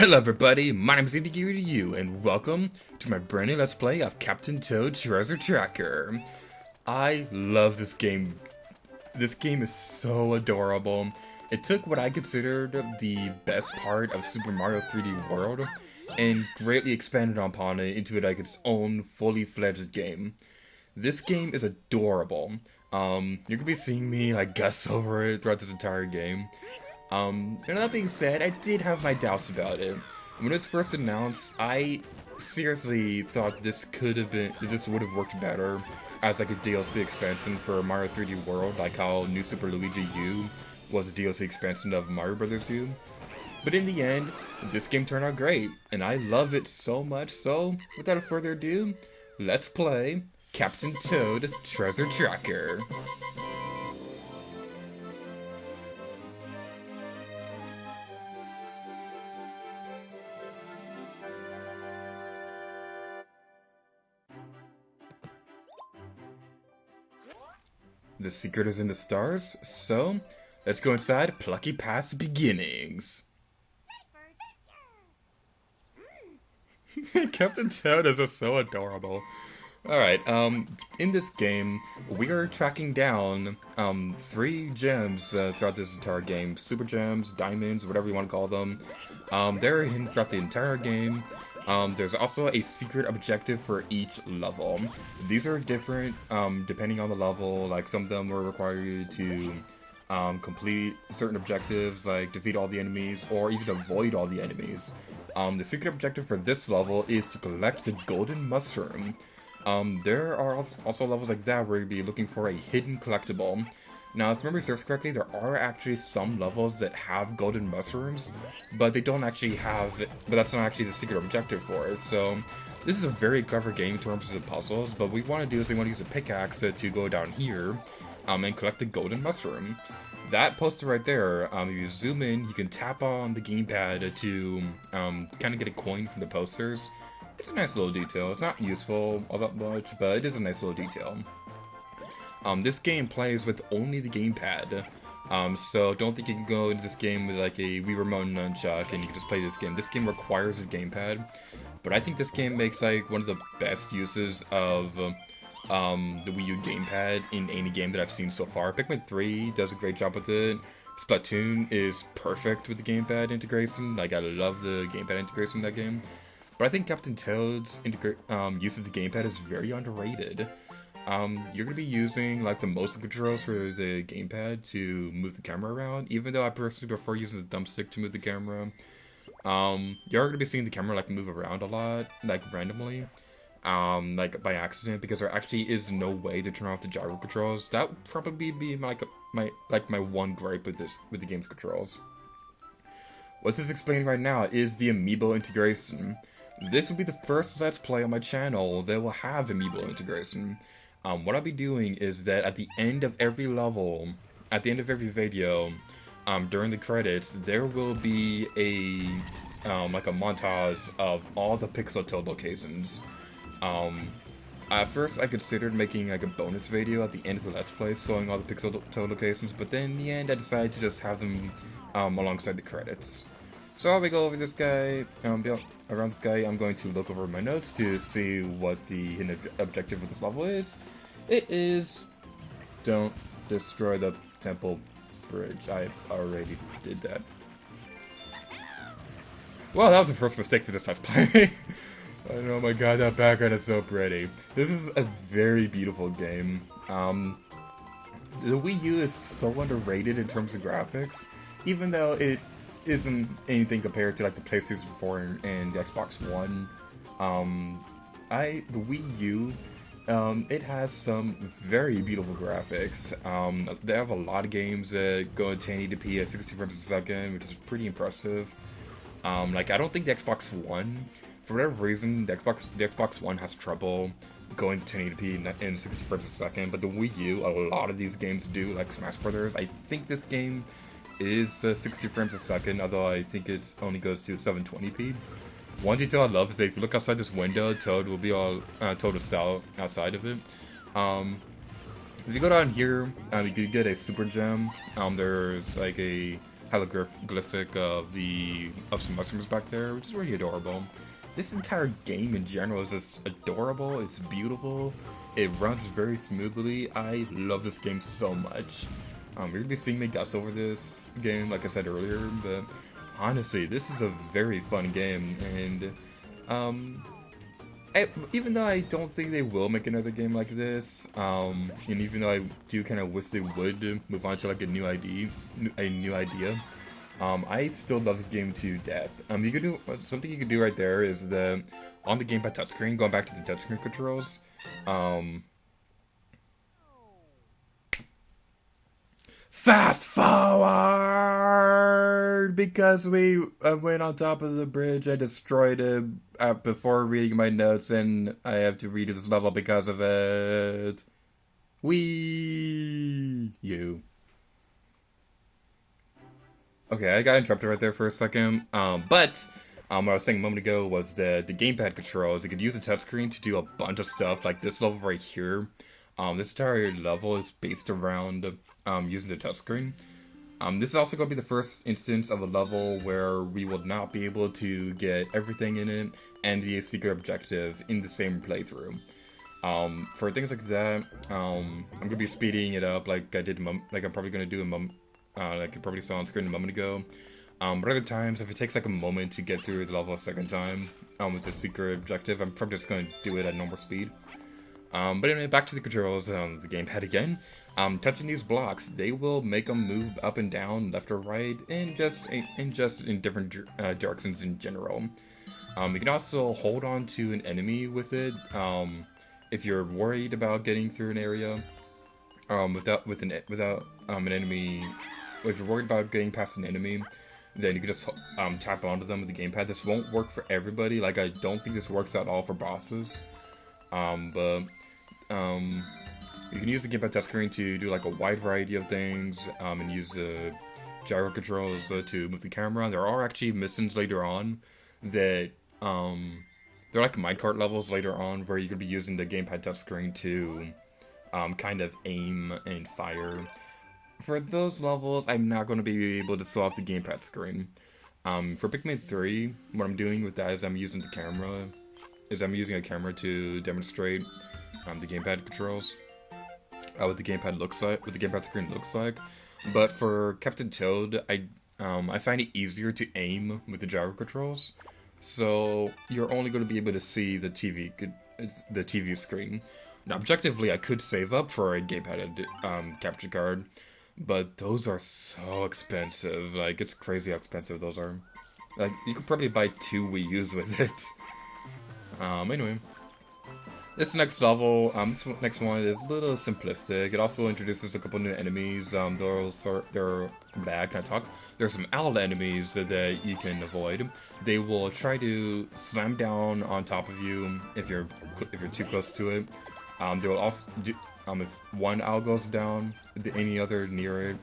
Hello everybody, my name is EDQ and welcome to my brand new Let's Play of Captain Toad Treasure Tracker. I love this game. This game is so adorable. It took what I considered the best part of Super Mario 3D World and greatly expanded upon it into like its own fully fledged game. This game is adorable. You're gonna be seeing me like gush over it throughout this entire game. And that being said, I did have my doubts about it. When it was first announced, I seriously thought this would have worked better as like a DLC expansion for Mario 3D World, like how New Super Luigi U was a DLC expansion of Mario Bros. U. But in the end, this game turned out great, and I love it so much, so without further ado, let's play Captain Toad Treasure Tracker. The secret is in the stars, so let's go inside Plucky Past Beginnings. Captain Toad is just so adorable. Alright, in this game, we are tracking down, 3 gems throughout this entire game. Super gems, diamonds, whatever you want to call them. They're hidden throughout the entire game. There's also a secret objective for each level. These are different, depending on the level. Like, some of them will require you to, complete certain objectives, like defeat all the enemies, or even avoid all the enemies. The secret objective for this level is to collect the golden mushroom. There are also levels like that where you'll be looking for a hidden collectible. Now, if memory serves correctly, there are actually some levels that have golden mushrooms, but they don't actually have, but that's not actually the secret objective for it. So, this is a very clever game in terms of puzzles, but what we want to do is we want to use a pickaxe to go down here, and collect the golden mushroom. That poster right there, if you zoom in, you can tap on the gamepad to, kind of get a coin from the posters. It's a nice little detail. It's not useful all that much, but it is a nice little detail. This game plays with only the gamepad, so don't think you can go into this game with like a Wii Remote nunchuck and you can just play this game. This game requires a gamepad, but I think this game makes like one of the best uses of the Wii U gamepad in any game that I've seen so far. Pikmin 3 does a great job with it. Splatoon is perfect with the gamepad integration. Like, I love the gamepad integration in that game. But I think Captain Toad's use of the gamepad is very underrated. You're going to be using like the motion controls for the gamepad to move the camera around, even though I personally prefer using the thumbstick to move the camera. You're going to be seeing the camera like move around a lot, like randomly, like by accident, because there actually is no way to turn off the gyro controls. That would probably be my one gripe with the game's controls. What this is explaining right now is the amiibo integration. This will be the first Let's Play on my channel that will have amiibo integration. What I'll be doing is that at the end of every level, at the end of every video, during the credits, there will be like a montage of all the Pixel Toad locations. At first I considered making like a bonus video at the end of the Let's Play showing all the Pixel Toad locations, but then in the end I decided to just have them alongside the credits. So while we go over this guy, around this guy, I'm going to look over my notes to see what the hidden objective of this level is. It is, don't destroy the temple bridge. I already did that. Well, that was the first mistake for this Let's Play. Oh my god, that background is so pretty. This is a very beautiful game. The Wii U is so underrated in terms of graphics, even though it isn't anything compared to like the PlayStation 4 and the Xbox One. The Wii U, it has some very beautiful graphics. They have a lot of games that go at 1080p at 60 frames a second, which is pretty impressive. Like, I don't think the Xbox One, for whatever reason, the Xbox One has trouble going to 1080p in 60 frames a second, but the Wii U, a lot of these games do, like Smash Brothers. I think this game is 60 frames a second, although I think it only goes to 720p. One detail I love is that if you look outside this window, Toad will be all Toad is outside of it. If you go down here, you could get a super gem. There's like a hieroglyphic of some mushrooms back there, which is really adorable. This entire game in general is just adorable. It's beautiful. It runs very smoothly. I love this game so much. You're gonna be seeing me gush over this game, like I said earlier, but honestly, this is a very fun game, and even though I don't think they will make another game like this, and even though I do kind of wish they would move on to like a new idea, I still love this game to death. You could do something you could do right there is on the gamepad touchscreen, going back to the touchscreen controls. Fast forward! Because we went on top of the bridge, I destroyed it before reading my notes, and I have to redo this level because of it. You. Okay, I got interrupted right there for a second. But what I was saying a moment ago was the gamepad controls. You could use the touchscreen to do a bunch of stuff, like this level right here. This entire level is based around using the touchscreen. This is also going to be the first instance of a level where we will not be able to get everything in it and the secret objective in the same playthrough. For things like that, I'm going to be speeding it up like I did, like I'm probably going to do like you probably saw on screen a moment ago. But other times, if it takes like a moment to get through the level a second time with the secret objective, I'm probably just going to do it at normal speed. But anyway, back to the controls, the gamepad again. Touching these blocks, they will make them move up and down, left or right, and just in different directions in general. You can also hold on to an enemy with it, if you're worried about getting through an area, without an enemy. If you're worried about getting past an enemy, then you can just tap onto them with the gamepad. This won't work for everybody. Like, I don't think this works at all for bosses. You can use the gamepad touchscreen to do like a wide variety of things, and use the gyro controls to move the camera. There are actually missions later on that they're like minecart levels later on where you could be using the gamepad touchscreen to kind of aim and fire. For those levels, I'm not going to be able to show off the gamepad screen. For Pikmin 3, what I'm doing with that is I'm using a camera to demonstrate the gamepad controls, what the gamepad screen looks like. But for Captain Toad, I find it easier to aim with the gyro controls, so you're only going to be able to see the TV screen. Now, objectively, I could save up for a gamepad capture card, but those are so expensive. Like, it's crazy how expensive those are. Like, you could probably buy 2 Wii U's with it. Anyway. This next level, this next one is a little simplistic. It also introduces a couple new enemies. There's some owl enemies that you can avoid. They will try to slam down on top of you if you're too close to it. They will also do, if one owl goes down, any other near it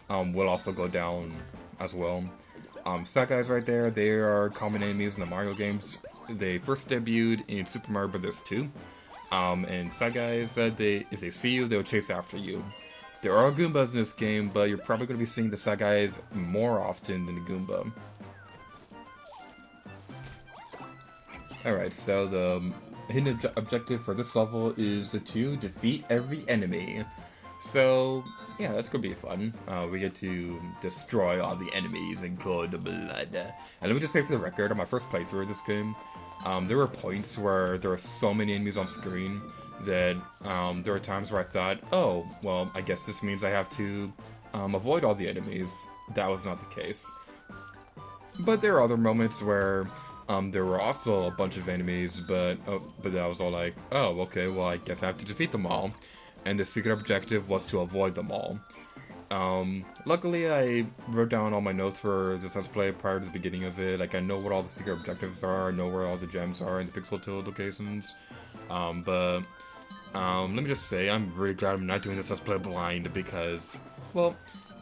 will also go down as well. Side guys right there, they are common enemies in the Mario games. They first debuted in Super Mario Bros. 2. And side guys, if they see you, they'll chase after you. There are Goombas in this game, but you're probably going to be seeing the side guys more often than the Goomba. Alright, so the hidden objective for this level is to defeat every enemy. So, yeah, that's going to be fun. We get to destroy all the enemies in cold blood. And let me just say for the record, on my first playthrough of this game, there were points where there were so many enemies on screen that there were times where I thought, oh, well, I guess this means I have to avoid all the enemies. That was not the case. But there are other moments where there were also a bunch of enemies, but I was all like, oh, okay, well, I guess I have to defeat them all. And the secret objective was to avoid them all. Luckily, I wrote down all my notes for this Let's Play prior to the beginning of it. Like, I know what all the secret objectives are, I know where all the gems are in the Pixel Toad locations. Let me just say, I'm really glad I'm not doing this Let's Play blind because, well,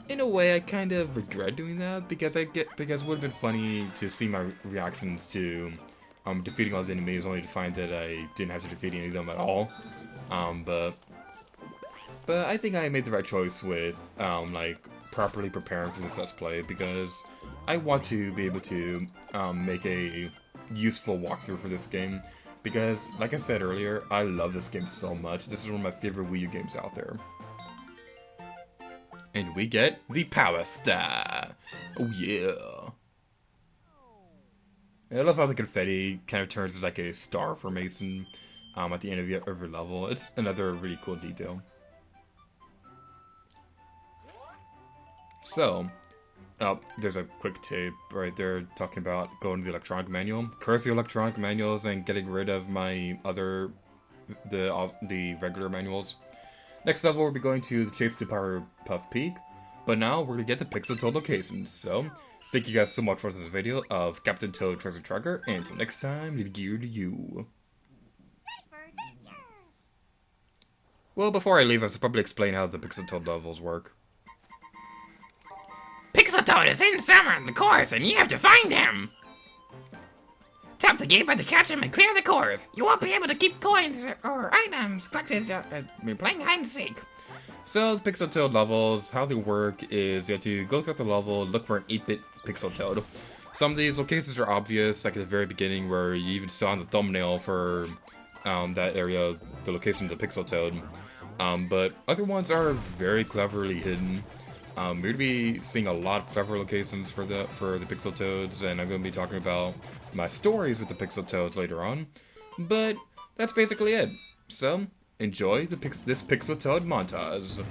in a way, I kind of regret doing that because it would have been funny to see my reactions to defeating all the enemies, only to find that I didn't have to defeat any of them at all. But I think I made the right choice with, like, properly preparing for this Let's Play because I want to be able to make a useful walkthrough for this game. Because, like I said earlier, I love this game so much. This is one of my favorite Wii U games out there. And we get the Power Star. Oh yeah. I love how the confetti kind of turns into like a star formation at the end of every level. It's another really cool detail. So, there's a quick tip right there talking about going to the electronic manual. Curse the electronic manuals and getting rid of my the regular manuals. Next level, we'll be going to the Chase to Power Puff Peak. But now, we're going to get the Pixel Toad locations. So, thank you guys so much for watching this video of Captain Toad Treasure Tracker. And until next time, leave gear to you. Well, before I leave, I should probably explain how the Pixel Toad levels work. Pixel Toad is in summer in the course, and you have to find him! Tap the gate by the catch him and clear the course. You won't be able to keep coins or items collected when playing hide and seek. So, the Pixel Toad levels, how they work is you have to go throughout the level, look for an 8-bit Pixel Toad. Some of these locations are obvious, like at the very beginning where you even saw in the thumbnail for that area, the location of the Pixel Toad. But other ones are very cleverly hidden. We're going to be seeing a lot of clever locations for the Pixel Toads, and I'm going to be talking about my stories with the Pixel Toads later on. But that's basically it. So, enjoy this Pixel Toad montage.